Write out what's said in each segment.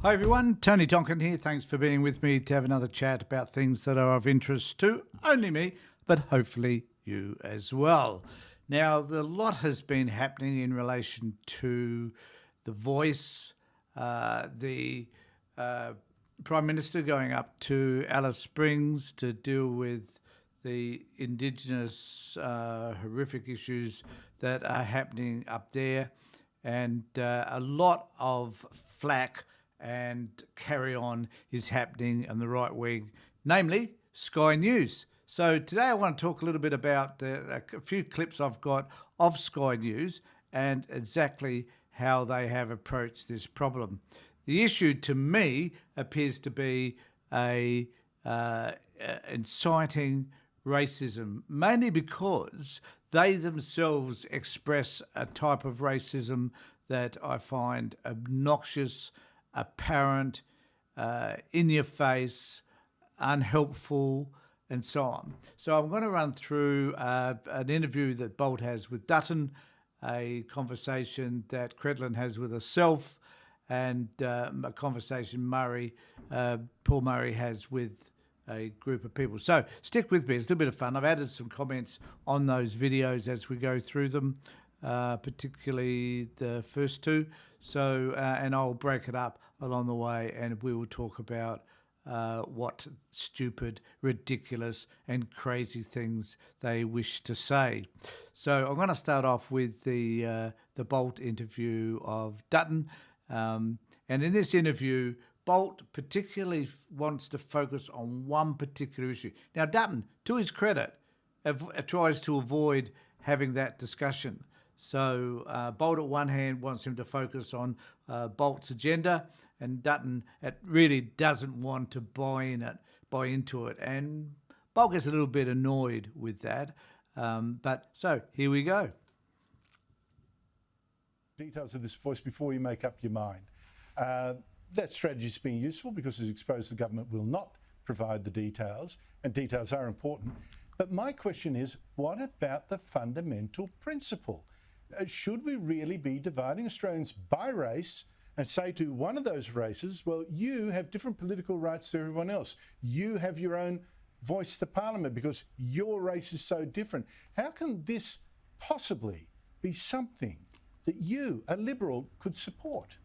Hi everyone, Tony Tonkin here. Thanks for being with me to have another chat about things that are of interest to only me, but hopefully you as well. Now, a lot has been happening in relation to The Voice, the Prime Minister going up to Alice Springs to deal with the Indigenous horrific issues that are happening up there, and a lot of flack and carry on is happening on the right wing, namely Sky News. So today I want to talk a little bit about a few clips I've got of Sky News and exactly how they have approached this problem. The issue to me appears to be inciting racism, mainly because they themselves express a type of racism that I find obnoxious, apparent, in your face, unhelpful, and so on. So I'm going to run through an interview that Bolt has with Dutton, a conversation that Credlin has with herself, and a conversation Paul Murray has with a group of people. So stick with me, it's a little bit of fun. I've added some comments on those videos as we go through them, particularly the first two. So, and I'll break it up along the way, and we will talk about what stupid, ridiculous and crazy things they wish to say. So I'm going to start off with the Bolt interview of Dutton. And in this interview, Bolt particularly wants to focus on one particular issue. Now, Dutton, to his credit, tries to avoid having that discussion. So Bolt, at one hand, wants him to focus on Bolt's agenda, and Dutton really doesn't want to buy into it. And Bolt gets a little bit annoyed with that. But so here we go. Details of this voice before you make up your mind. That strategy has been useful because it's exposed the government will not provide the details, and details are important. But my question is, what about the fundamental principle? Should we really be dividing Australians by race and say to one of those races, well, you have different political rights to everyone else. You have your own voice to Parliament because your race is so different. How can this possibly be something that you, a Liberal, could support?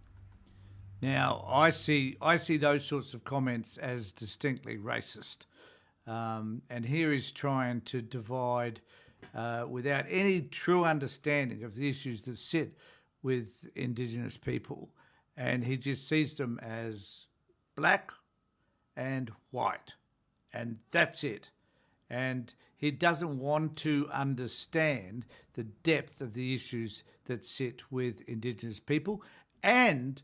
Now, I see those sorts of comments as distinctly racist. And here he's trying to divide without any true understanding of the issues that sit with Indigenous people. And he just sees them as black and white. And that's it. And he doesn't want to understand the depth of the issues that sit with Indigenous people and,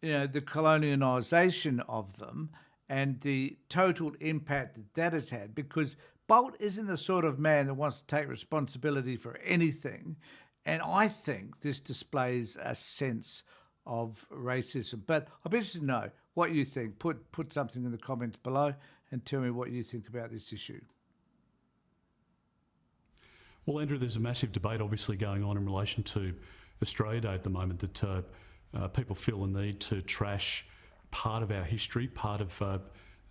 you know, the colonialisation of them and the total impact that has had, because Bolt isn't the sort of man that wants to take responsibility for anything. And I think this displays a sense of racism. But I'd be interested to know what you think. Put something in the comments below and tell me what you think about this issue. Well, Andrew, there's a massive debate obviously going on in relation to Australia Day at the moment, that people feel the need to trash part of our history, part of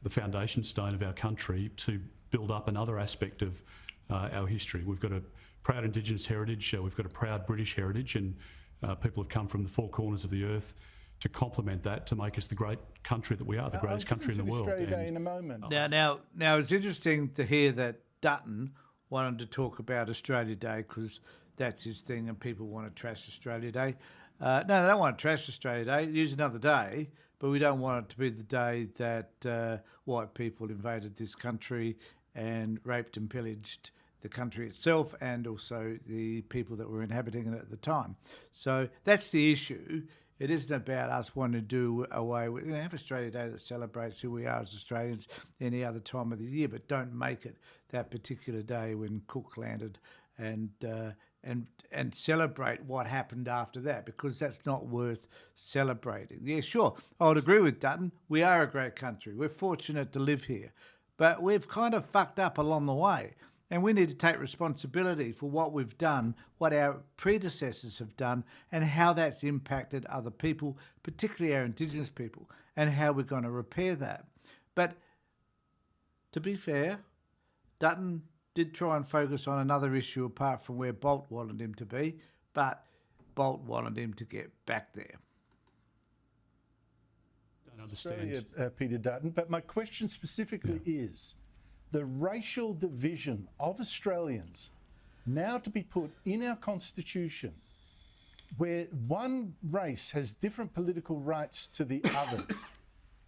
the foundation stone of our country, to build up another aspect of our history. We've got a proud Indigenous heritage, we've got a proud British heritage, and people have come from the four corners of the earth to complement that, to make us the great country that we are, the greatest country in the world. Australia Day in a moment. Now, it's interesting to hear that Dutton wanted to talk about Australia Day because that's his thing, and people want to trash Australia Day. No, they don't want to trash Australia Day. Use another day, but we don't want it to be the day that white people invaded this country and raped and pillaged the country itself and also the people that were inhabiting it at the time. So that's the issue. It isn't about us wanting to do away with, have Australia Day that celebrates who we are as Australians any other time of the year, but don't make it that particular day when Cook landed and celebrate what happened after that, because that's not worth celebrating. Yeah, sure, I would agree with Dutton. We are a great country. We're fortunate to live here, but we've kind of fucked up along the way. And we need to take responsibility for what we've done, what our predecessors have done, and how that's impacted other people, particularly our Indigenous people, and how we're going to repair that. But to be fair, Dutton did try and focus on another issue apart from where Bolt wanted him to be, but Bolt wanted him to get back there. Don't understand. Sorry, Peter Dutton, but my question specifically is the racial division of Australians now to be put in our constitution where one race has different political rights to the others.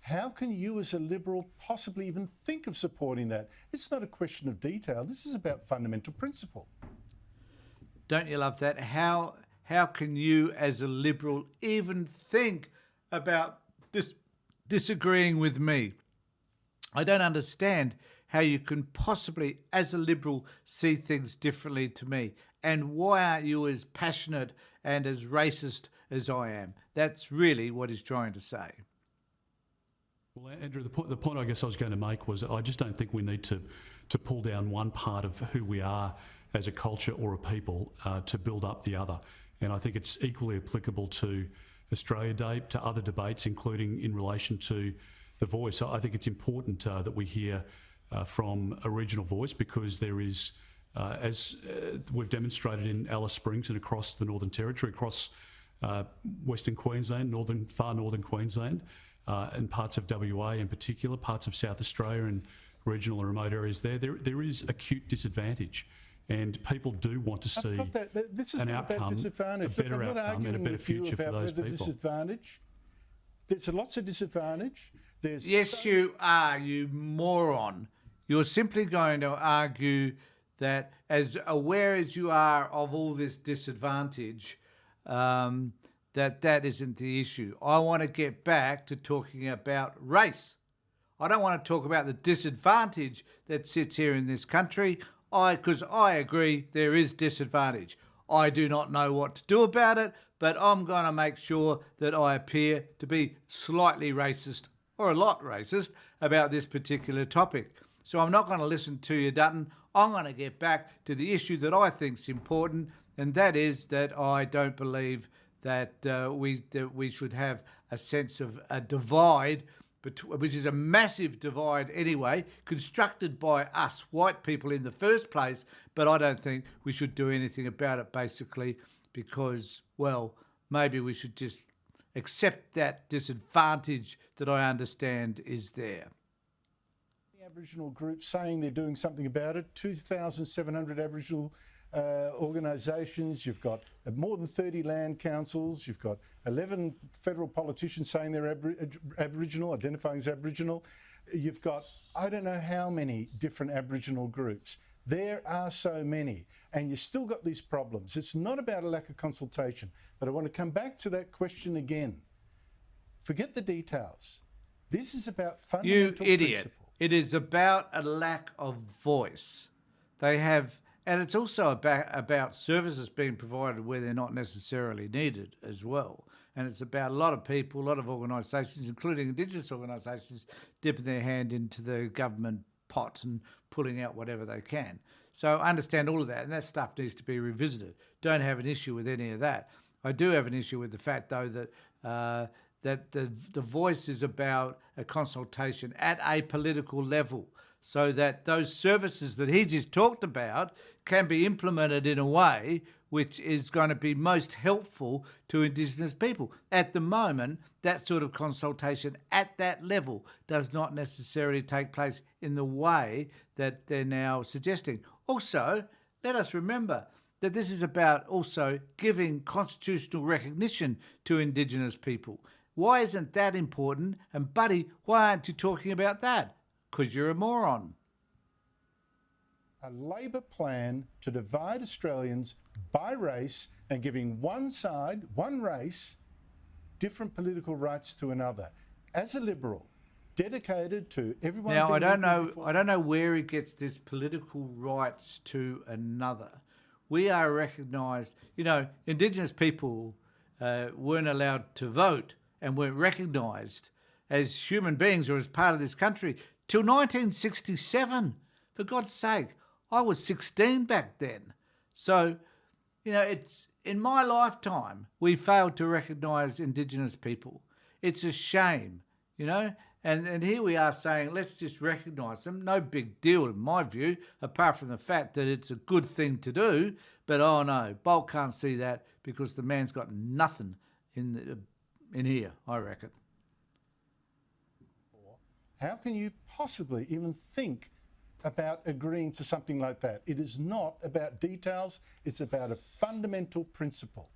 How can you as a Liberal possibly even think of supporting that? It's not a question of detail. This is about fundamental principle. Don't you love that? How can you as a Liberal even think about disagreeing with me? I don't understand how you can possibly, as a Liberal, see things differently to me. And why aren't you as passionate and as racist as I am? That's really what he's trying to say. Well, Andrew, the point I guess I was going to make was I just don't think we need to pull down one part of who we are as a culture or a people to build up the other. And I think it's equally applicable to Australia Day, to other debates, including in relation to the voice. I think it's important that we hear from a regional voice, because there is, as we've demonstrated in Alice Springs and across the Northern Territory, across Western Queensland, far northern Queensland, and parts of WA in particular, parts of South Australia and regional and remote areas there is acute disadvantage. And people do want to see This is an not outcome, about disadvantage. a better I'm not outcome and a arguing better with you future for about those whether people. disadvantage. There's lots of disadvantage. Yes, you are, you moron. You're simply going to argue that, as aware as you are of all this disadvantage, that isn't the issue. I want to get back to talking about race. I don't want to talk about the disadvantage that sits here in this country, because I agree there is disadvantage. I do not know what to do about it, but I'm going to make sure that I appear to be slightly racist, or a lot racist, about this particular topic. So I'm not going to listen to you, Dutton. I'm going to get back to the issue that I think is important, and that is that I don't believe that we should have a sense of a divide, which is a massive divide anyway, constructed by us white people in the first place, but I don't think we should do anything about it, basically, because, well, maybe we should just accept that disadvantage that I understand is there. Aboriginal groups saying they're doing something about it, 2,700 Aboriginal organisations, you've got more than 30 land councils, you've got 11 federal politicians saying they're Aboriginal, identifying as Aboriginal, you've got I don't know how many different Aboriginal groups. There are so many, and you've still got these problems. It's not about a lack of consultation, but I want to come back to that question again. Forget the details. This is about fundamental You idiot. principle. It is about a lack of voice. They have, and it's also about services being provided where they're not necessarily needed as well. And it's about a lot of people, a lot of organisations, including Indigenous organisations, dipping their hand into the government pot and pulling out whatever they can. So I understand all of that, and that stuff needs to be revisited. Don't have an issue with any of that. I do have an issue with the fact, though, that the voice is about a consultation at a political level, so that those services that he just talked about can be implemented in a way which is going to be most helpful to Indigenous people. At the moment, that sort of consultation at that level does not necessarily take place in the way that they're now suggesting. Also, let us remember that this is about also giving constitutional recognition to Indigenous people. Why isn't that important? And Buddy, why aren't you talking about that? Because you're a moron. A Labor plan to divide Australians by race and giving one side, one race, different political rights to another. As a Liberal, dedicated to everyone. Now, I don't know where he gets this political rights to another. We are recognised, Indigenous people weren't allowed to vote and weren't recognised as human beings or as part of this country till 1967. For God's sake, I was 16 back then. So, it's in my lifetime we failed to recognise Indigenous people. It's a shame, And here we are saying, let's just recognise them. No big deal in my view, apart from the fact that it's a good thing to do. But oh no, Bolt can't see that because the man's got nothing in here, I reckon. How can you possibly even think about agreeing to something like that? It is not about details, it's about a fundamental principle.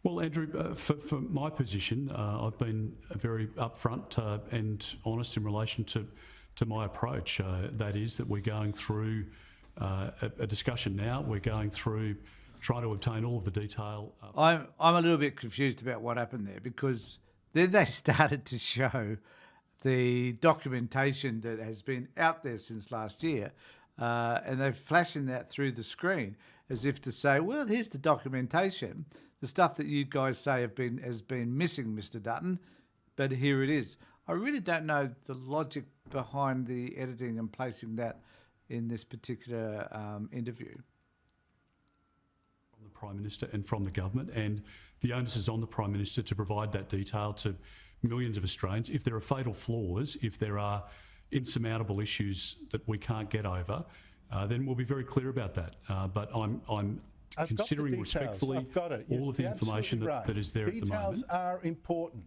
Well, Andrew, for my position, I've been very upfront and honest in relation to my approach. That is that we're going through a discussion now. We're going through trying to obtain all of the detail. I'm a little bit confused about what happened there, because then they started to show the documentation that has been out there since last year, and they're flashing that through the screen as if to say, well, here's the documentation. The stuff that you guys say has been missing, Mr. Dutton, but here it is. I really don't know the logic behind the editing and placing that in this particular interview. From the Prime Minister and from the government, and the onus is on the Prime Minister to provide that detail to millions of Australians. If there are fatal flaws, if there are insurmountable issues that we can't get over, then we'll be very clear about that. But I'm considering respectfully all of the information that is there at the moment. Details are important.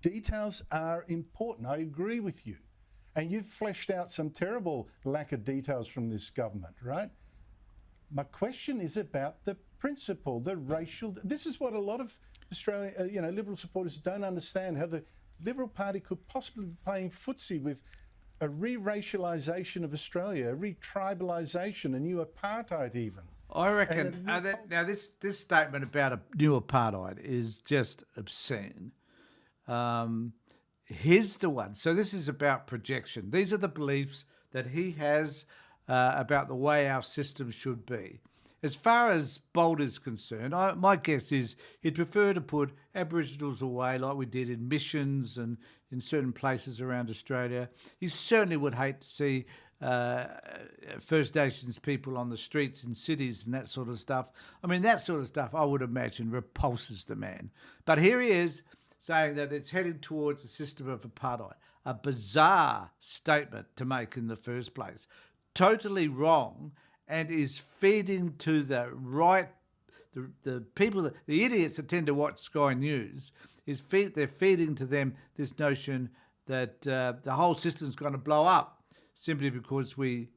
Details are important. I agree with you. And you've fleshed out some terrible lack of details from this government, right? My question is about the principle, the racial. This is what a lot of Australian, Liberal supporters don't understand, how the Liberal Party could possibly be playing footsie with a re-racialisation of Australia, a re-tribalisation, a new apartheid even. I reckon, now this statement about a new apartheid is just obscene. Here's the one. So this is about projection. These are the beliefs that he has about the way our system should be. As far as Bolt is concerned, my guess is he'd prefer to put Aboriginals away like we did in missions and in certain places around Australia. He certainly would hate to see First Nations people on the streets in cities and that sort of stuff. I mean, that sort of stuff, I would imagine, repulses the man. But here he is saying that it's heading towards a system of apartheid. A bizarre statement to make in the first place. Totally wrong, and is feeding to the right, the people, the idiots that tend to watch Sky News, they're feeding to them this notion that the whole system's going to blow up simply because we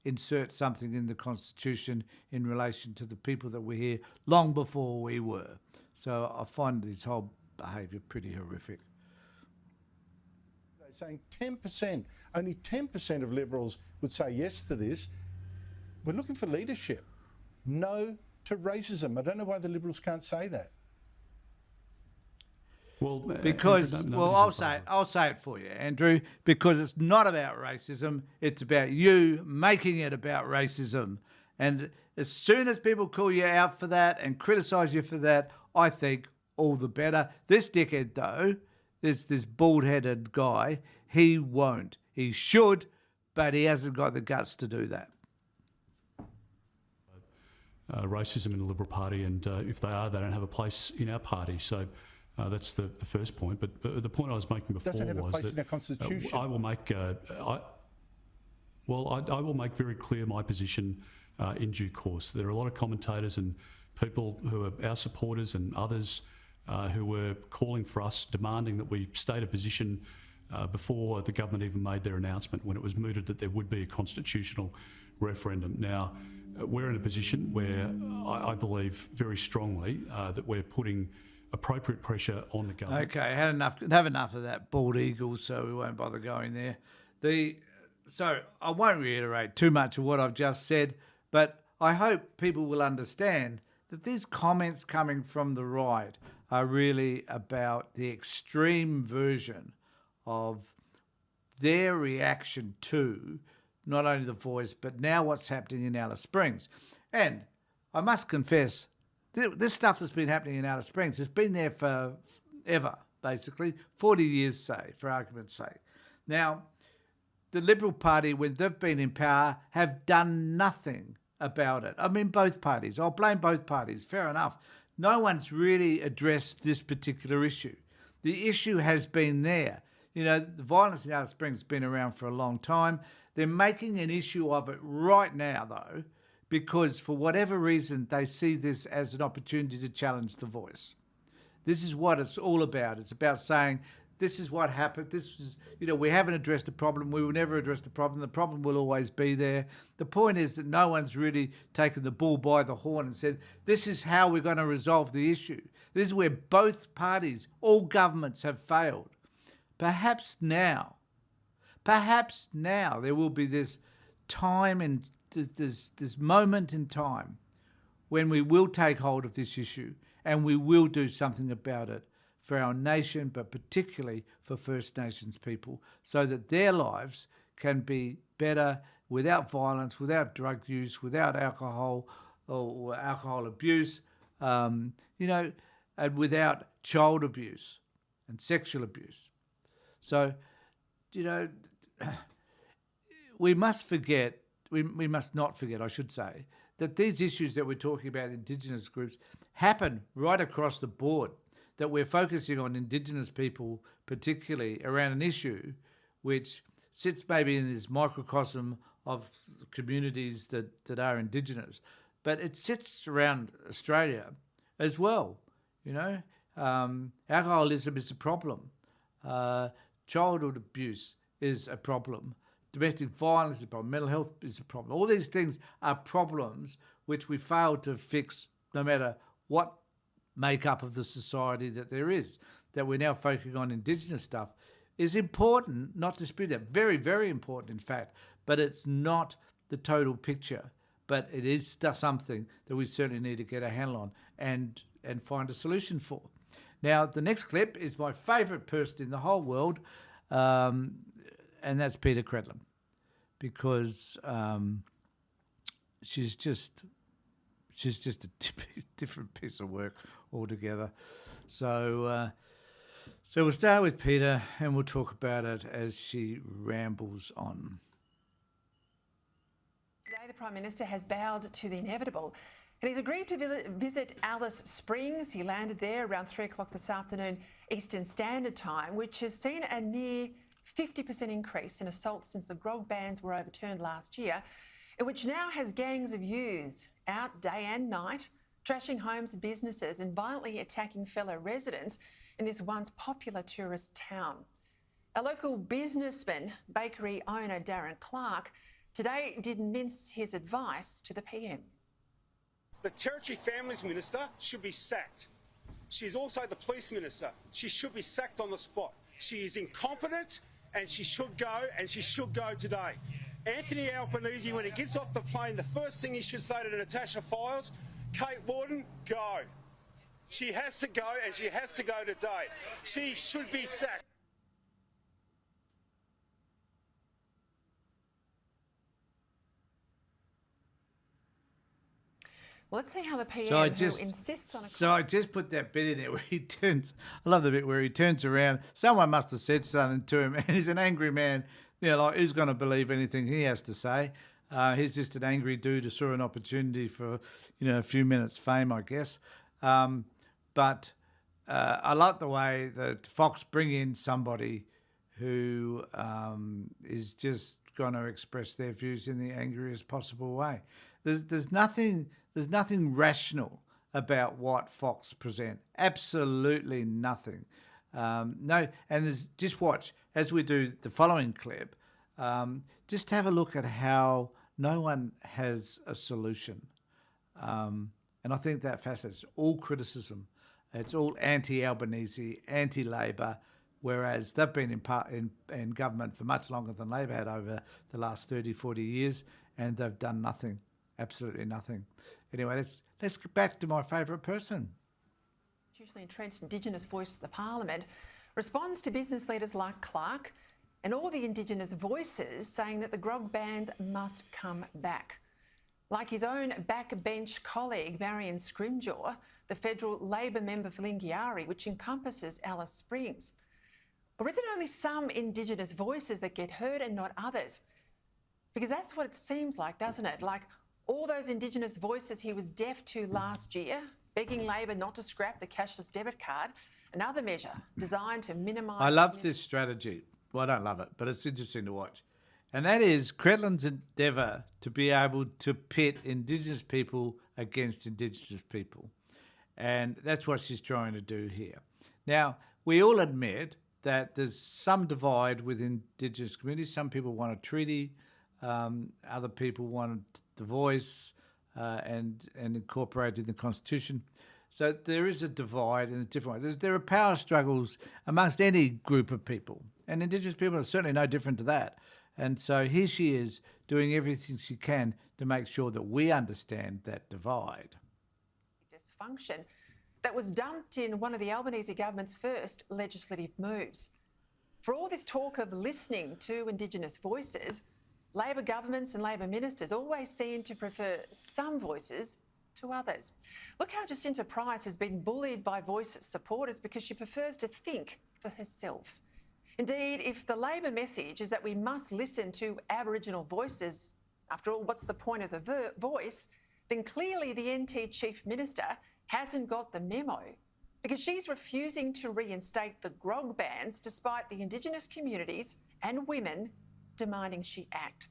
insert something in the Constitution in relation to the people that were here long before we were. So I find this whole behaviour pretty horrific. They're saying 10%, only 10% of Liberals would say yes to this. We're looking for leadership. No to racism. I don't know why the Liberals can't say that. Well, because I'll say it for you, Andrew. Because it's not about racism; it's about you making it about racism. And as soon as people call you out for that and criticise you for that, I think all the better. This dickhead, though, this bald-headed guy, he won't. He should, but he hasn't got the guts to do that. Racism in the Liberal Party, and if they are, they don't have a place in our party. So. That's the first point, but the point I was making before doesn't have a was place that in our Constitution. I will make I will make very clear my position in due course. There are a lot of commentators and people who are our supporters and others who were calling for us, demanding that we state a position before the government even made their announcement, when it was mooted that there would be a constitutional referendum. Now, we're in a position where I believe very strongly that we're putting appropriate pressure on the government. Okay, have enough of that bald eagle, so we won't bother going there. So I won't reiterate too much of what I've just said, but I hope people will understand that these comments coming from the right are really about the extreme version of their reaction to not only The Voice, but now what's happening in Alice Springs. And I must confess, this stuff that's been happening in Alice Springs has been there forever, basically, 40 years, say, for argument's sake. Now, the Liberal Party, when they've been in power, have done nothing about it. I mean, both parties. I'll blame both parties. Fair enough. No one's really addressed this particular issue. The issue has been there. You know, the violence in Alice Springs has been around for a long time. They're making an issue of it right now, though, because for whatever reason, they see this as an opportunity to challenge the voice. This is what it's all about. It's about saying, this is what happened. This is, you know, we haven't addressed the problem. We will never address the problem. The problem will always be there. The point is that no one's really taken the bull by the horn and said, this is how we're going to resolve the issue. This is where both parties, all governments have failed. Perhaps now there will be this time and this moment in time when we will take hold of this issue and we will do something about it for our nation, but particularly for First Nations people, so that their lives can be better without violence, without drug use, without alcohol or alcohol abuse, and without child abuse and sexual abuse. So, we must not forget, I should say, that these issues that we're talking about, Indigenous groups, happen right across the board, that we're focusing on Indigenous people, particularly around an issue which sits maybe in this microcosm of communities that are Indigenous, but it sits around Australia as well. Alcoholism is a problem. Childhood abuse is a problem. Domestic violence is a problem. Mental health is a problem. All these things are problems which we fail to fix no matter what makeup of the society that there is. That we're now focusing on Indigenous stuff is important, not dispute that. Very, very important, in fact. But it's not the total picture. But it is something that we certainly need to get a handle on and find a solution for. Now, the next clip is my favourite person in the whole world, and that's Peta Credlin, because she's just a different piece of work altogether. So we'll start with Peta, and we'll talk about it as she rambles on. Today, the Prime Minister has bowed to the inevitable, and he's agreed to visit Alice Springs. He landed there around 3 o'clock this afternoon, Eastern Standard Time, which has seen a near 50% increase in assaults since the grog bans were overturned last year, and which now has gangs of youths out day and night, trashing homes and businesses and violently attacking fellow residents in this once popular tourist town. A local businessman, bakery owner Darren Clark, today didn't mince his advice to the PM. The Territory Families Minister should be sacked. She's also the Police Minister. She should be sacked on the spot. She is incompetent and she should go, and she should go today. Anthony Albanese, when he gets off the plane, the first thing he should say to Natasha Files, Kate Worden, go. She has to go, and she has to go today. She should be sacked. Well, let's see how the PM who insists on a... So I just put that bit in there where he turns... I love the bit where he turns around. Someone must have said something to him, and he's an angry man. Like, who's going to believe anything he has to say? He's just an angry dude who saw an opportunity for, a few minutes fame, I guess. But I like the way that Fox bring in somebody who is just going to express their views in the angriest possible way. There's nothing rational about what Fox present. Absolutely nothing. No, and just watch as we do the following clip. Just have a look at how no one has a solution, and I think that fascinates. All criticism, it's all anti-Albanese, anti-Labor, whereas they've been in government for much longer than Labor had over the last 30, 40 years, and they've done nothing. Absolutely nothing. Anyway, let's get back to my favourite person. Institutionally entrenched Indigenous voice of the Parliament responds to business leaders like Clark and all the Indigenous voices saying that the grog bans must come back. Like his own backbench colleague Marion Scrimgeour, the federal Labor member for Lingiari, which encompasses Alice Springs. Or is it only some Indigenous voices that get heard and not others? Because that's what it seems like, doesn't it? Like all those Indigenous voices he was deaf to last year, begging Labor not to scrap the cashless debit card, another measure designed to minimise... I love this strategy. Well, I don't love it, but it's interesting to watch. And that is Credlin's endeavour to be able to pit Indigenous people against Indigenous people. And that's what she's trying to do here. Now, we all admit that there's some divide within Indigenous communities. Some people want a treaty, other people want the voice and incorporated in the Constitution. So there is a divide in a different way. There are power struggles amongst any group of people, and Indigenous people are certainly no different to that. And so here she is doing everything she can to make sure that we understand that divide. Dysfunction that was dumped in one of the Albanese government's first legislative moves. For all this talk of listening to Indigenous voices, Labor governments and Labor ministers always seem to prefer some voices to others. Look how Jacinta Price has been bullied by Voice supporters because she prefers to think for herself. Indeed, if the Labor message is that we must listen to Aboriginal voices, after all, what's the point of the voice, then clearly the NT Chief Minister hasn't got the memo, because she's refusing to reinstate the grog bans despite the Indigenous communities and women demanding she act.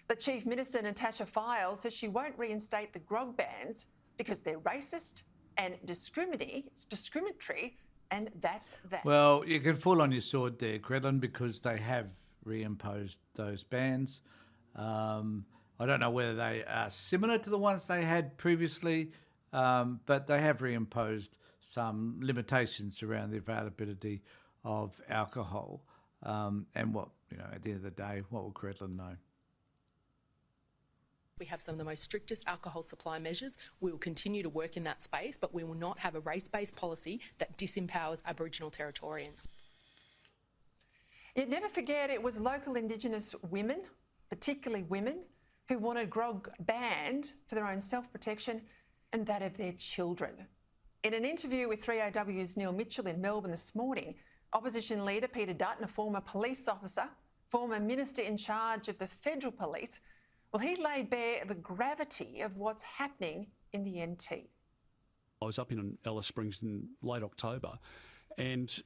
The Chief Minister, Natasha Fyles, says she won't reinstate the grog bans because they're racist and discriminatory, and that's that. Well, you can fall on your sword there, Credlin, because they have reimposed those bans. I don't know whether they are similar to the ones they had previously, but they have reimposed some limitations around the availability of alcohol. And what, at the end of the day, what will Credlin know? We have some of the most strictest alcohol supply measures. We will continue to work in that space, but we will not have a race-based policy that disempowers Aboriginal Territorians. Yet never forget it was local Indigenous women, particularly women, who wanted grog banned for their own self-protection and that of their children. In an interview with 3AW's Neil Mitchell in Melbourne this morning, Opposition leader Peter Dutton, a former police officer, former minister in charge of the Federal Police, well, he laid bare the gravity of what's happening in the NT. I was up in Alice Springs in late October, and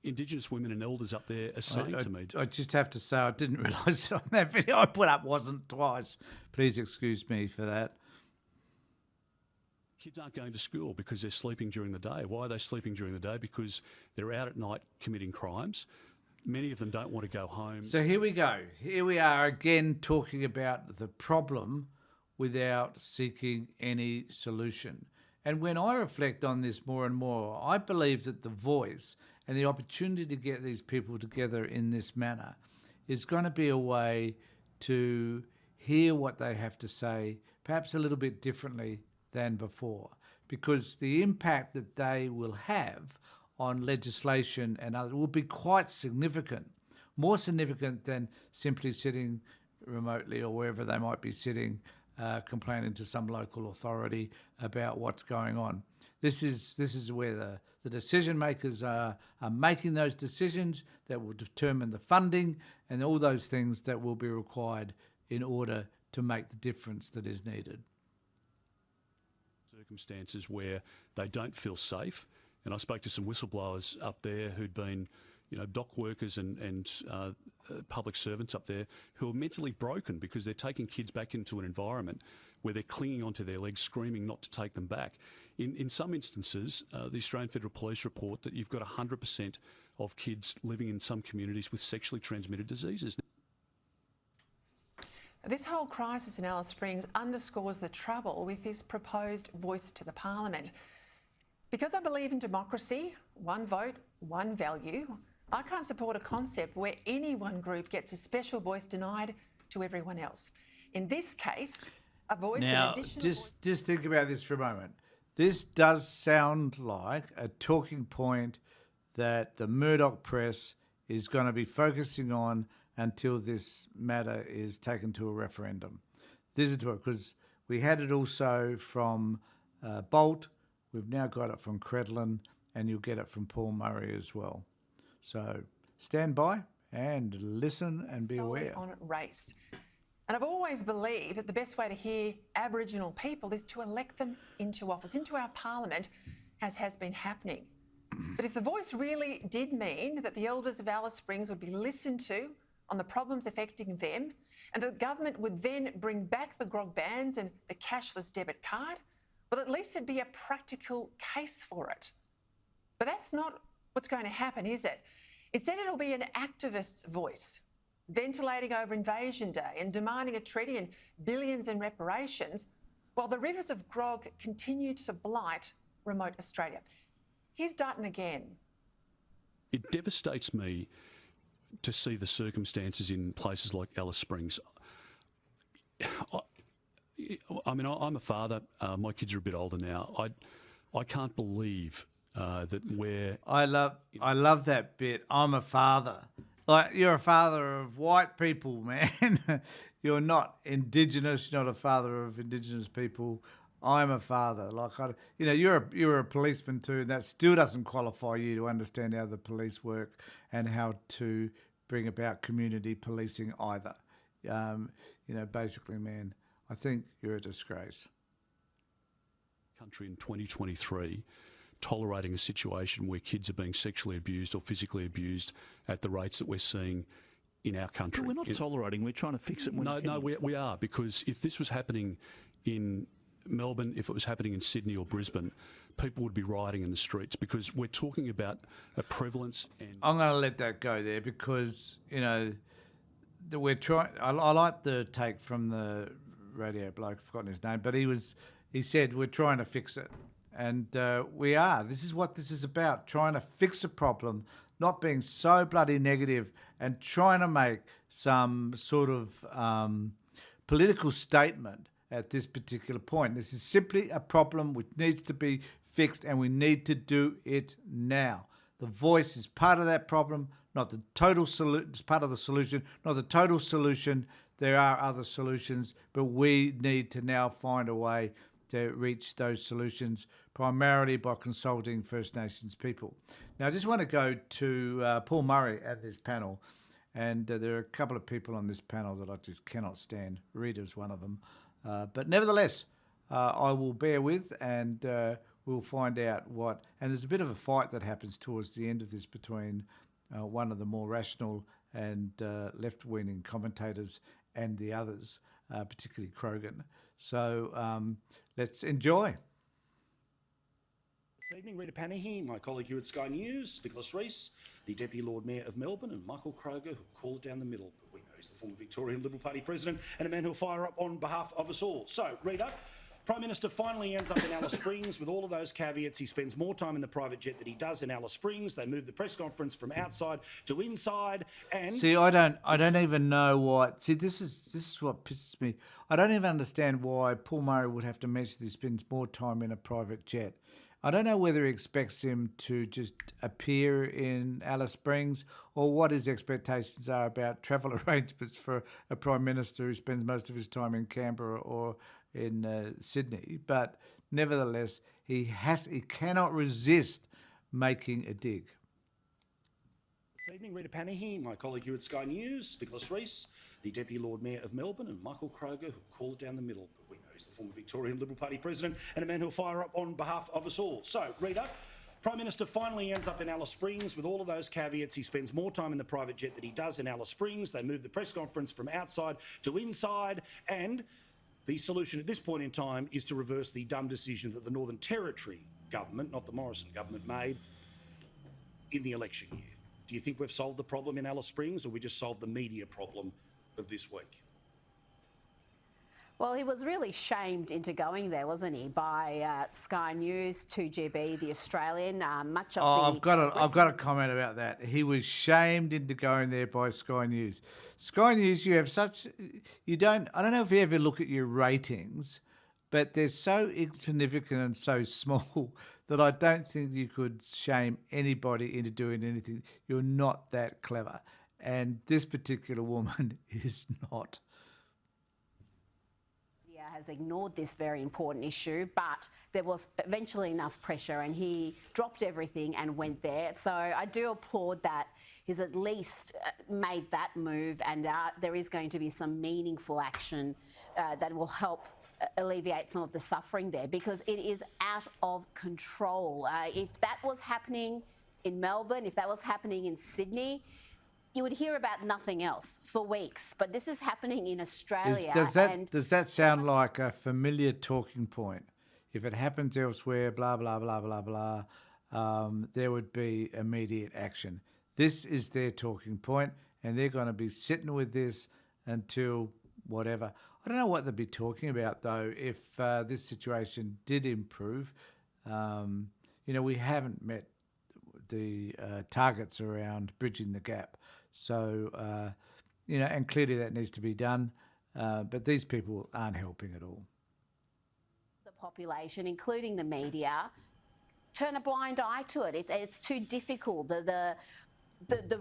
Indigenous women and elders up there are saying to me... I just have to say, I didn't realise that on that video I put up wasn't twice. Please excuse me for that. Kids aren't going to school because they're sleeping during the day. Why are they sleeping during the day? Because they're out at night committing crimes. Many of them don't want to go home. So here we go. Here we are again talking about the problem without seeking any solution. And when I reflect on this more and more, I believe that the voice and the opportunity to get these people together in this manner is going to be a way to hear what they have to say, perhaps a little bit differently than before, because the impact that they will have on legislation and others will be quite significant, more significant than simply sitting remotely or wherever they might be sitting, complaining to some local authority about what's going on. This is where the decision makers are making those decisions that will determine the funding and all those things that will be required in order to make the difference that is needed. Circumstances where they don't feel safe. And I spoke to some whistleblowers up there who'd been, dock workers and public servants up there who are mentally broken because they're taking kids back into an environment where they're clinging onto their legs, screaming not to take them back. In some instances, the Australian Federal Police report that you've got 100% of kids living in some communities with sexually transmitted diseases. This whole crisis in Alice Springs underscores the trouble with this proposed voice to the Parliament. Because I believe in democracy, one vote, one value, I can't support a concept where any one group gets a special voice denied to everyone else. In this case, a voice... Now, just think about this for a moment. This does sound like a talking point that the Murdoch press is going to be focusing on until this matter is taken to a referendum. This is because we had it also from Bolt. We've now got it from Credlin, and you'll get it from Paul Murray as well. So stand by and listen and be solely aware. on race. And I've always believed that the best way to hear Aboriginal people is to elect them into office, into our parliament, as has been happening. But if the voice really did mean that the elders of Alice Springs would be listened to on the problems affecting them, and the government would then bring back the grog bans and the cashless debit card, well, at least there'd be a practical case for it. But that's not what's going to happen, is it? Instead, it'll be an activist's voice, ventilating over Invasion Day and demanding a treaty and billions in reparations, while the rivers of grog continue to blight remote Australia. Here's Dutton again. It devastates me to see the circumstances in places like Alice Springs. I mean, I'm a father. My kids are a bit older now. I can't believe that we're... I love that bit. I'm a father. Like, you're a father of white people, man. You're not Indigenous. You're not a father of Indigenous people. I'm a father. Like, you're a policeman too, and that still doesn't qualify you to understand how the police work and how to bring about community policing either. Basically, man, I think you're a disgrace. Country in 2023 tolerating a situation where kids are being sexually abused or physically abused at the rates that we're seeing in our country. But we're not tolerating, we're trying to fix it. No, we are, because if this was happening in Melbourne, if it was happening in Sydney or Brisbane, people would be rioting in the streets, because we're talking about a prevalence. And I'm going to let that go there because, we're trying. I like the take from the radio bloke, I've forgotten his name, but he said we're trying to fix it. And we are. This is what this is about, trying to fix a problem, not being so bloody negative and trying to make some sort of political statement at this particular point. This is simply a problem which needs to be fixed, and we need to do it now. The voice is part of that problem, not the total solution. It's part of the solution, not the total solution. There are other solutions, but we need to now find a way to reach those solutions, primarily by consulting First Nations people. Now, I just want to go to Paul Murray at this panel, and there are a couple of people on this panel that I just cannot stand. Rita's one of them. But nevertheless, I will bear with, and we'll find out what... And there's a bit of a fight that happens towards the end of this between one of the more rational and left-leaning commentators and the others, particularly Krogan. So let's enjoy. This evening, Rita Panahi, my colleague here at Sky News, Nicholas Rees, the Deputy Lord Mayor of Melbourne, and Michael Kroger, who call it down the middle. But we know he's the former Victorian Liberal Party President and a man who'll fire up on behalf of us all. So, Rita, Prime Minister finally ends up in Alice Springs. With all of those caveats, he spends more time in the private jet than he does in Alice Springs. They move the press conference from outside to inside, and... See, I don't even know why... See, this is what pisses me. I don't even understand why Paul Murray would have to mention that he spends more time in a private jet. I don't know whether he expects him to just appear in Alice Springs or what his expectations are about travel arrangements for a Prime Minister who spends most of his time in Canberra or in Sydney. But nevertheless, he cannot resist making a dig. This evening, Rita Panahi, my colleague here at Sky News, Nicholas Rees, the Deputy Lord Mayor of Melbourne, and Michael Kroger, who call it down the middle. But we know he's the former Victorian Liberal Party President and a man who'll fire up on behalf of us all. So, Rita, Prime Minister finally ends up in Alice Springs. With all of those caveats, he spends more time in the private jet than he does in Alice Springs. They move the press conference from outside to inside, and the solution at this point in time is to reverse the dumb decision that the Northern Territory government, not the Morrison government, made in the election year. Do you think we've solved the problem in Alice Springs, or we just solved the media problem of this week? Well, he was really shamed into going there, wasn't he, by Sky News, 2GB, The Australian. Much of I've got a comment about that. He was shamed into going there by Sky News. Sky News, I don't know if you ever look at your ratings, but they're so insignificant and so small that I don't think you could shame anybody into doing anything. You're not that clever. And this particular woman is not. has ignored this very important issue, but there was eventually enough pressure and he dropped everything and went there. So I do applaud that he's at least made that move, and there is going to be some meaningful action that will help alleviate some of the suffering there, because it is out of control. If that was happening in Melbourne, if that was happening in Sydney, you would hear about nothing else for weeks. But this is happening in Australia. Does that sound like a familiar talking point? If it happens elsewhere, blah, blah, blah, blah, blah, there would be immediate action. This is their talking point, and they're going to be sitting with this until whatever. I don't know what they'd be talking about, though, if this situation did improve. We haven't met the targets around bridging the gap. So, and clearly that needs to be done. But these people aren't helping at all. The population, including the media, turn a blind eye to it. It's too difficult. The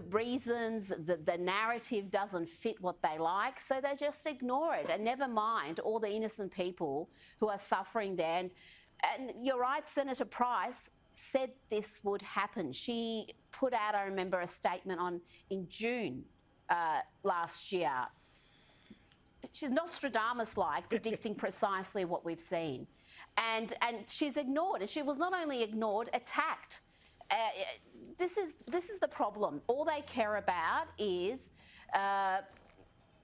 reasons, the narrative doesn't fit what they like, so they just ignore it, and never mind all the innocent people who are suffering there. And you're right, Senator Price said this would happen. She put out, I remember, a statement in June last year. She's Nostradamus-like, predicting precisely what we've seen. And she's ignored. And she was not only ignored, attacked. This is the problem. All they care about is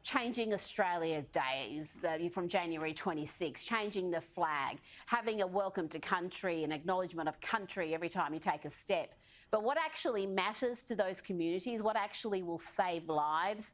changing Australia Days from January 26, changing the flag, having a welcome to country, an acknowledgement of country every time you take a step. But what actually matters to those communities, what actually will save lives,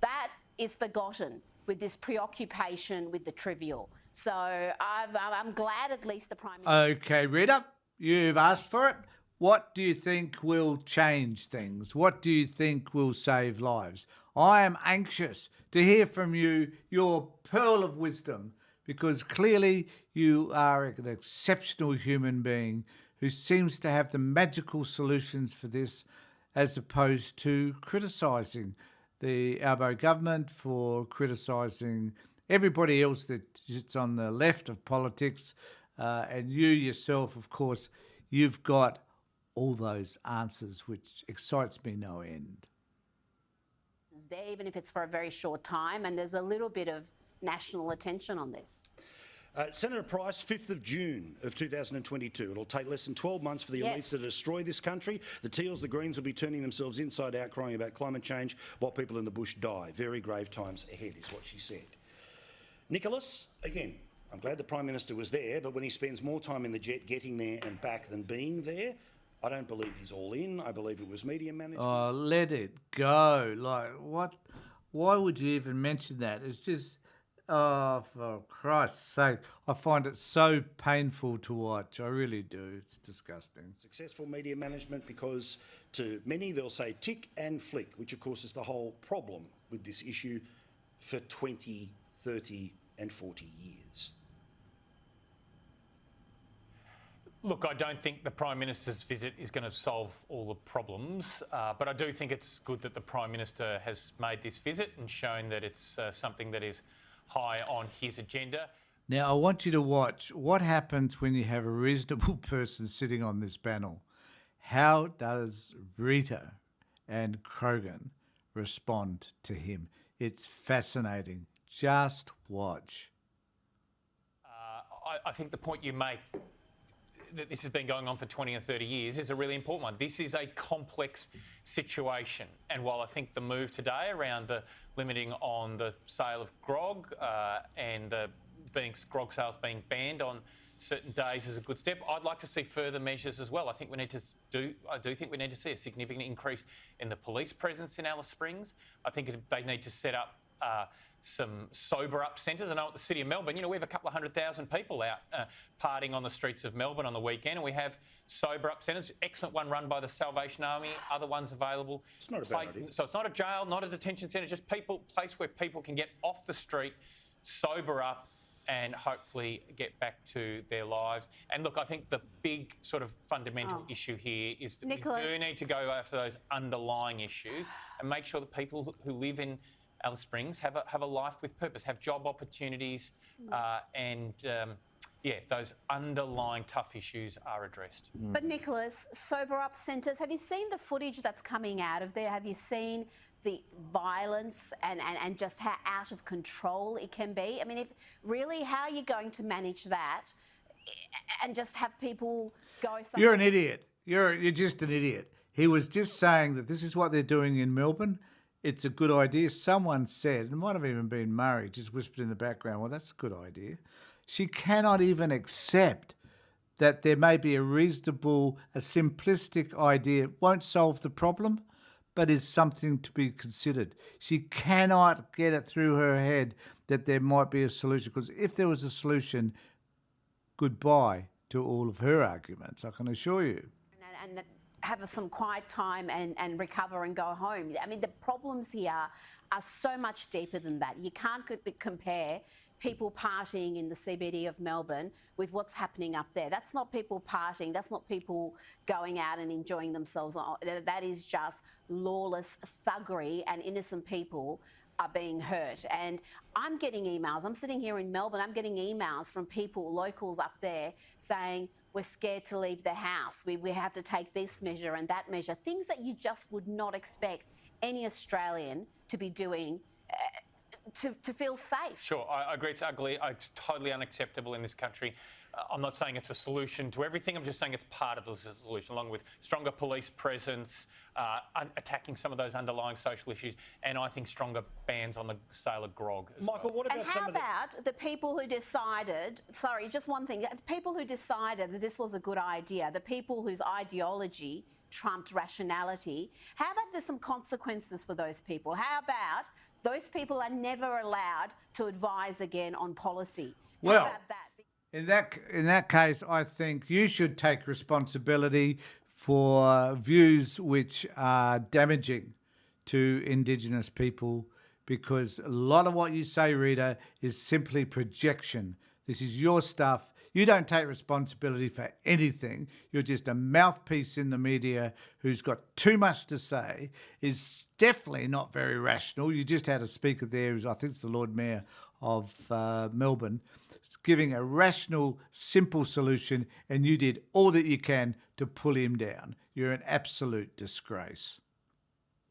that is forgotten with this preoccupation with the trivial. So I'm glad at least the Prime Minister... Okay, Rita, you've asked for it. What do you think will change things? What do you think will save lives? I am anxious to hear from you, your pearl of wisdom, because clearly you are an exceptional human being who seems to have the magical solutions for this, as opposed to criticising the Albo government, for criticising everybody else that sits on the left of politics. And you yourself, of course, you've got all those answers, which excites me no end. There, even if it's for a very short time, and there's a little bit of national attention on this. Senator Price, 5th of June of 2022. It'll take less than 12 months for the elites to destroy this country. The Teals, the Greens will be turning themselves inside out, crying about climate change while people in the bush die. Very grave times ahead, is what she said. Nicholas, again, I'm glad the Prime Minister was there, but when he spends more time in the jet getting there and back than being there, I don't believe he's all in. I believe it was media management. Oh, let it go. Like, what? Why would you even mention that? It's just, oh, for Christ's sake. I find it so painful to watch. I really do. It's disgusting. Successful media management, because to many they'll say tick and flick, which of course is the whole problem with this issue for 20, 30 and 40 years. Look, I don't think the Prime Minister's visit is going to solve all the problems, but I do think it's good that the Prime Minister has made this visit and shown that it's something that is high on his agenda. Now, I want you to watch what happens when you have a reasonable person sitting on this panel. How does Rita and Krogan respond to him? It's fascinating. Just watch. I think the point you make, that this has been going on for 20 or 30 years, is a really important one. This is a complex situation. And while I think the move today around the limiting on the sale of grog and the grog sales being banned on certain days is a good step, I'd like to see further measures as well. I think we need to I do think we need to see a significant increase in the police presence in Alice Springs. I think they need to set up some sober-up centres. I know at the City of Melbourne, we have a couple of 100,000 people out partying on the streets of Melbourne on the weekend, and we have sober-up centres. Excellent one run by the Salvation Army, other ones available. It's not a bad idea. So it's not a jail, not a detention centre, just place where people can get off the street, sober up, and hopefully get back to their lives. And look, I think the big sort of fundamental issue here is that Nicholas, we do need to go after those underlying issues and make sure that people who live in Alice Springs have a life with purpose, have job opportunities, and those underlying tough issues are addressed. But Nicholas, sober up centres, have you seen the footage that's coming out of there? Have you seen the violence and just how out of control it can be? I mean, how are you going to manage that and just have people go somewhere? You're an idiot. You're just an idiot. He was just saying that this is what they're doing in Melbourne. It's a good idea. Someone said, it might have even been Murray, just whispered in the background, well, that's a good idea. She cannot even accept that there may be a simplistic idea. It won't solve the problem, but is something to be considered. She cannot get it through her head that there might be a solution, because if there was a solution, goodbye to all of her arguments, I can assure you. And have some quiet time and recover and go home. I mean, the problems here are so much deeper than that. You can't compare people partying in the CBD of Melbourne with what's happening up there. That's not people partying. That's not people going out and enjoying themselves. That is just lawless thuggery, and innocent people are being hurt. And I'm getting emails. I'm sitting here in Melbourne. I'm getting emails from people, locals up there, saying, we're scared to leave the house. We have to take this measure and that measure. Things that you just would not expect any Australian to be doing to feel safe. Sure, I agree it's ugly. It's totally unacceptable in this country. I'm not saying it's a solution to everything. I'm just saying it's part of the solution, along with stronger police presence, attacking some of those underlying social issues, and I think stronger bans on the sale of grog. Michael, what about how about the people who decided, sorry, just one thing, people who decided that this was a good idea, the people whose ideology trumped rationality, how about there's some consequences for those people? How about those people are never allowed to advise again on policy? How about that? In that case, I think you should take responsibility for views which are damaging to Indigenous people, because a lot of what you say, Rita, is simply projection. This is your stuff. You don't take responsibility for anything. You're just a mouthpiece in the media who's got too much to say, is definitely not very rational. You just had a speaker there who's, I think it's the Lord Mayor of Melbourne, giving a rational, simple solution, and you did all that you can to pull him down. You're an absolute disgrace.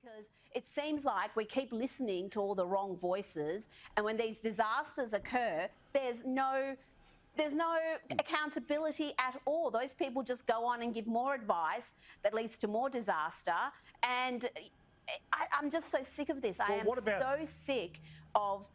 Because it seems like we keep listening to all the wrong voices, and when these disasters occur, there's no accountability at all. Those people just go on and give more advice that leads to more disaster, and I'm just so sick of this. I am so sick of...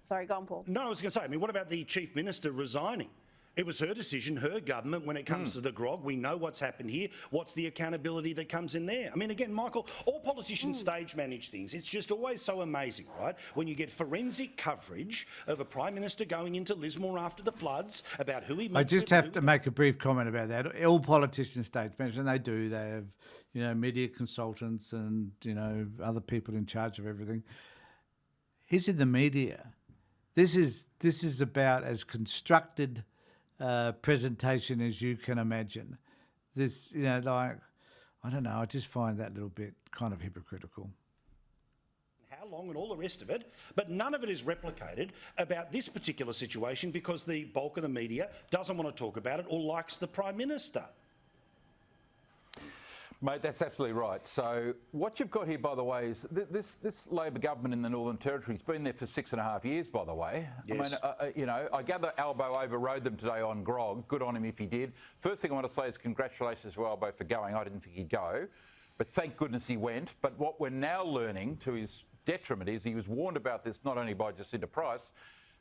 Sorry, go on, Paul. No, I was going to say, I mean, what about the Chief Minister resigning? It was her decision, her government, when it comes to the grog. We know what's happened here. What's the accountability that comes in there? I mean, again, Michael, all politicians stage manage things. It's just always so amazing, right? When you get forensic coverage of a Prime Minister going into Lismore after the floods about who he meets. I just have to make a brief comment about that. All politicians stage manage, and they do. They have, media consultants and, other people in charge of everything. He's in the media. This is about as constructed presentation as you can imagine. This, I don't know, I just find that little bit kind of hypocritical. How long and all the rest of it, but none of it is replicated about this particular situation because the bulk of the media doesn't want to talk about it or likes the Prime Minister. Mate, that's absolutely right. So what you've got here, by the way, is this Labor government in the Northern Territory has been there for 6.5 years, by the way. Yes. I mean, I gather Albo overrode them today on grog. Good on him if he did. First thing I want to say is congratulations to Albo for going. I didn't think he'd go, but thank goodness he went. But what we're now learning, to his detriment, is he was warned about this not only by Jacinta Price,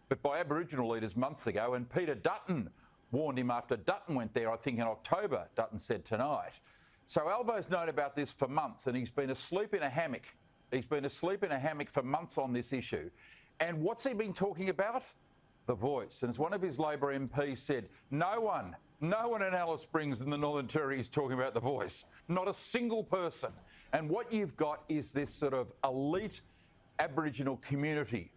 but by Aboriginal leaders months ago, and Peter Dutton warned him after Dutton went there, I think in October, Dutton said tonight. So Albo's known about this for months, and he's been asleep in a hammock. He's been asleep in a hammock for months on this issue. And what's he been talking about? The Voice. And as one of his Labor MPs said, no one in Alice Springs in the Northern Territory is talking about The Voice. Not a single person. And what you've got is this sort of elite Aboriginal community,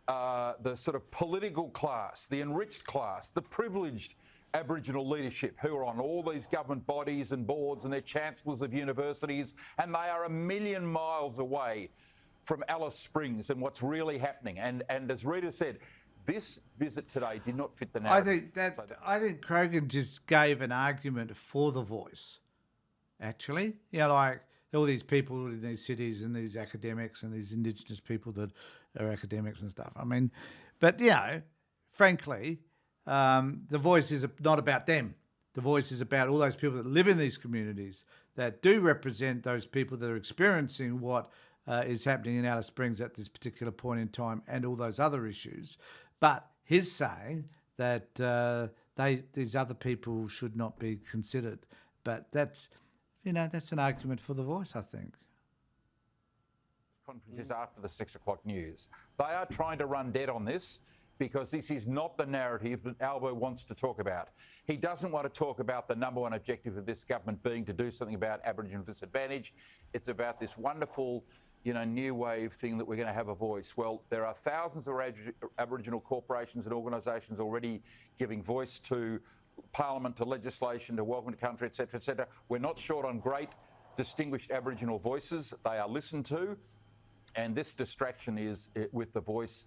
the sort of political class, the enriched class, the privileged Aboriginal leadership who are on all these government bodies and boards, and they're chancellors of universities, and they are a million miles away from Alice Springs and what's really happening. And as Rita said, this visit today did not fit the narrative. I think Krogan just gave an argument for the voice, actually. You know, like all these people in these cities and these academics and these Indigenous people that are academics and stuff. I mean, but, you know, frankly, the voice is not about them. The voice is about all those people that live in these communities that do represent those people that are experiencing what is happening in Alice Springs at this particular point in time and all those other issues. But he's saying that these other people should not be considered. But that's an argument for the voice, I think. Conferences after the 6 o'clock news. They are trying to run dead on this because this is not the narrative that Albo wants to talk about. He doesn't want to talk about the number one objective of this government being to do something about Aboriginal disadvantage. It's about this wonderful, new wave thing that we're going to have a voice. Well, there are thousands of Aboriginal corporations and organisations already giving voice to Parliament, to legislation, to Welcome to Country, etc., etc. We're not short on great, distinguished Aboriginal voices. They are listened to, and this distraction with the voice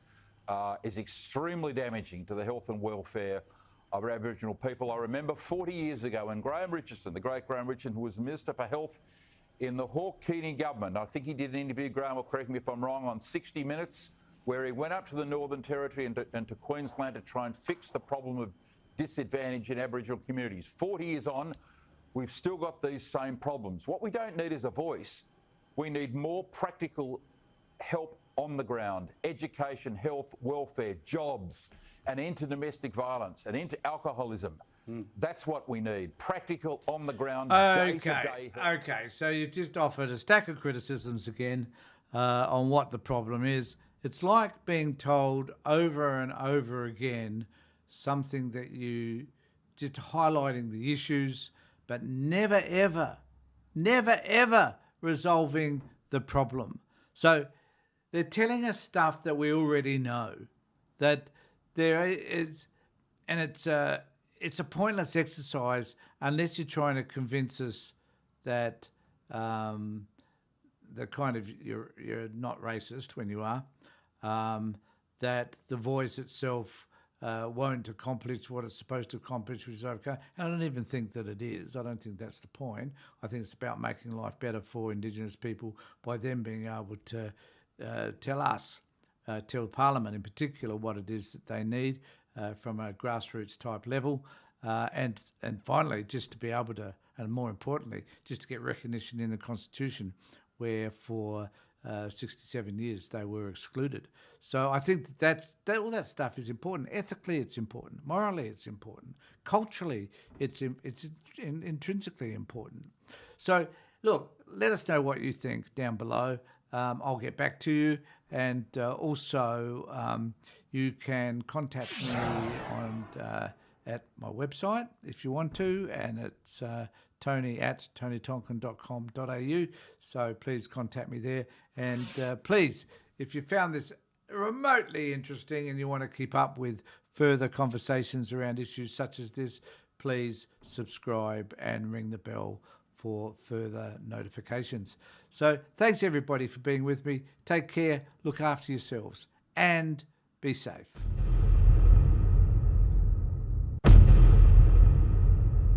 is extremely damaging to the health and welfare of our Aboriginal people. I remember 40 years ago when Graham Richardson, the great Graham Richardson, who was Minister for Health in the Hawke Keating government, I think he did an interview, Graham will correct me if I'm wrong, on 60 Minutes, where he went up to the Northern Territory and to Queensland to try and fix the problem of disadvantage in Aboriginal communities. 40 years on, we've still got these same problems. What we don't need is a voice. We need more practical help on the ground: education, health, welfare, jobs, an end to domestic violence, an end to alcoholism. That's what we need. Practical, on the ground, day-to-day help. Okay, so you've just offered a stack of criticisms again on what the problem is. It's like being told over and over again something that you just highlighting the issues, but never, ever resolving the problem. So they're telling us stuff that we already know, that there is, and it's a pointless exercise unless you're trying to convince us that you're not racist when you are, that the voice itself won't accomplish what it's supposed to accomplish, which is okay. And I don't even think that it is. I don't think that's the point. I think it's about making life better for Indigenous people by them being able to tell Parliament in particular what it is that they need from a grassroots type level, and finally just to be able to, and more importantly, just to get recognition in the Constitution, where for 67 years they were excluded. So I think all that stuff is important. Ethically, it's important. Morally, it's important. Culturally, it's intrinsically important. So look, let us know what you think down below. I'll get back to you, and also you can contact me at my website if you want to, and it's tony@tonytonkin.com.au. So please contact me there, and please, if you found this remotely interesting and you want to keep up with further conversations around issues such as this, please subscribe and ring the bell for further notifications. So thanks everybody for being with me. Take care, look after yourselves, and be safe.